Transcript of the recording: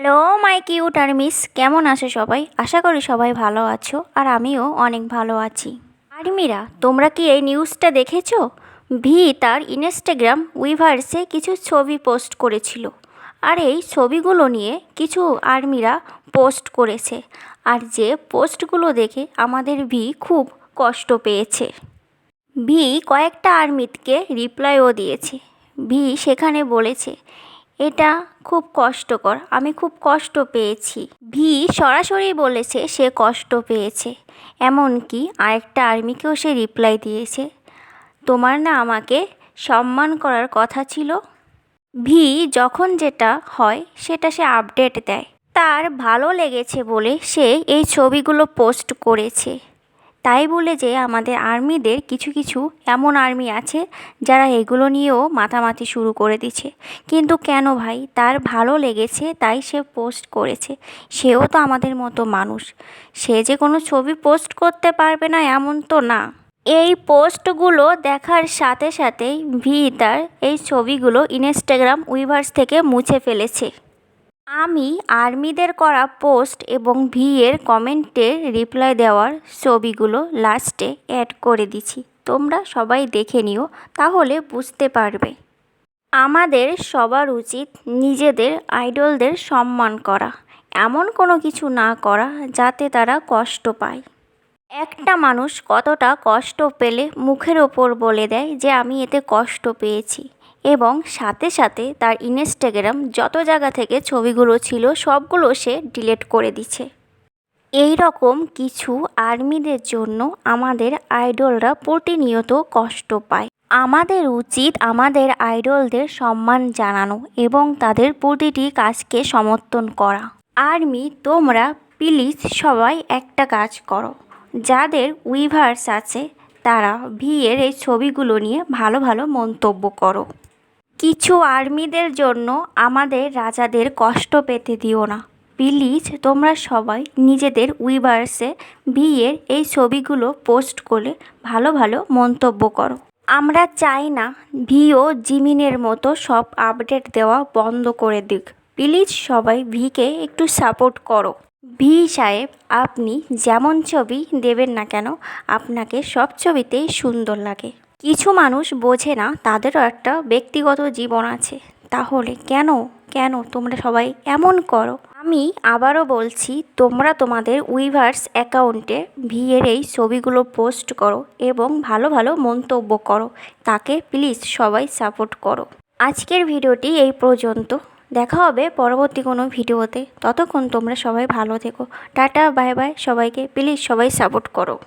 Hello my cute armies, কেমন আছো সবাই? আশা করি সবাই ভালো আছো, আর আমিও অনেক ভালো আছি। আর্মিরা, তোমরা কি এই নিউজটা দেখেছো? ভি তার ইনস্টাগ্রাম উইভার্সে কিছু ছবি পোস্ট করেছিল, আর এই ছবিগুলো নিয়ে কিছু আর্মিরা পোস্ট করেছে, আর যে পোস্টগুলো দেখে আমাদের ভি খুব কষ্ট পেয়েছে। ভি কয়েকটা আর্মিকে রিপ্লাইও দিয়েছে। ভি সেখানে বলেছে, এটা খুব কষ্টকর, আমি খুব কষ্ট পেয়েছি। ভি সরাসরি বলেছে সে কষ্ট পেয়েছে। এমনকি আরেকটা আর্মিকেও সে রিপ্লাই দিয়েছে, তোমার না আমাকে সম্মান করার কথা ছিল। ভি যখন যেটা হয় সেটা সে আপডেট দেয়। তার ভালো লেগেছে বলে সে এই ছবিগুলো পোস্ট করেছে। তাই বলে যে আমাদের আর্মিদের কিছু কিছু এমন আর্মি আছে যারা এগুলো নিয়েও মাতামাতি শুরু করে দিচ্ছে। কিন্তু কেন ভাই? তার ভালো লেগেছে তাই সে পোস্ট করেছে। সেও তো আমাদের মতো মানুষ, সে যে কোনো ছবি পোস্ট করতে পারবে না এমন তো না। এই পোস্টগুলো দেখার সাথে সাথেই ভি তার এই ছবিগুলো ইনস্টাগ্রাম উইভার্স থেকে মুছে ফেলেছে। আমি আর্মিদের করা পোস্ট এবং ভি এর কমেন্টের রিপ্লাই দেওয়ার ছবিগুলো লাস্টে অ্যাড করে দিচ্ছি, তোমরা সবাই দেখে নিও, তাহলে বুঝতে পারবে। আমাদের সবার উচিত নিজেদের আইডলদের সম্মান করা, এমন কোনো কিছু না করা যাতে তারা কষ্ট পায়। একটা মানুষ কতটা কষ্ট পেলে মুখের ওপর বলে দেয় যে আমি এতে কষ্ট পেয়েছি, এবং সাথে সাথে তার ইনস্টাগ্রাম যত জায়গা থেকে ছবিগুলো ছিল সবগুলো সে ডিলিট করে দিচ্ছে। এই রকম কিছু আর্মিদের জন্য আমাদের আইডলরা প্রতিনিয়ত কষ্ট পায়। আমাদের উচিত আমাদের আইডলদের সম্মান জানানো এবং তাদের প্রতিটি কাজকে সমর্থন করা। আর্মি, তোমরা প্লিজ সবাই একটা কাজ করো, যাদের উইভার্স আছে তারা ভি এর এই ছবিগুলো নিয়ে ভালো ভালো মন্তব্য করো। কিছু আর্মিদের জন্য আমাদের রাজাদের কষ্ট পেতে দিও না। প্লিজ তোমরা সবাই নিজেদের উইভার্সে ভি এর এই ছবিগুলো পোস্ট করে ভালো ভালো মন্তব্য করো। আমরা চাই না ভিও জিমিনের মতো সব আপডেট দেওয়া বন্ধ করে দিক। প্লিজ সবাই ভিকে একটু সাপোর্ট করো। ভি সাহেব, আপনি যেমন ছবি দেবেন না কেন আপনাকে সব ছবিতেই সুন্দর লাগে। কিছু মানুষ বোঝে না তাদেরও একটা ব্যক্তিগত জীবন আছে, তাহলে কেন কেন তোমরা সবাই এমন করো? আমি আবারও বলছি, তোমরা তোমাদের উইভার্স অ্যাকাউন্টে ভি এর এই ছবিগুলো পোস্ট করো এবং ভালো ভালো মন্তব্য করো, তাকে প্লিজ সবাই সাপোর্ট করো। আজকের ভিডিওটি এই পর্যন্ত, দেখা হবে পরবর্তী কোনো ভিডিওতে। ততক্ষণ তোমরা সবাই ভালো থেকো। টাটা, বাই বাই সবাইকে, প্লিজ সবাই সাপোর্ট করো।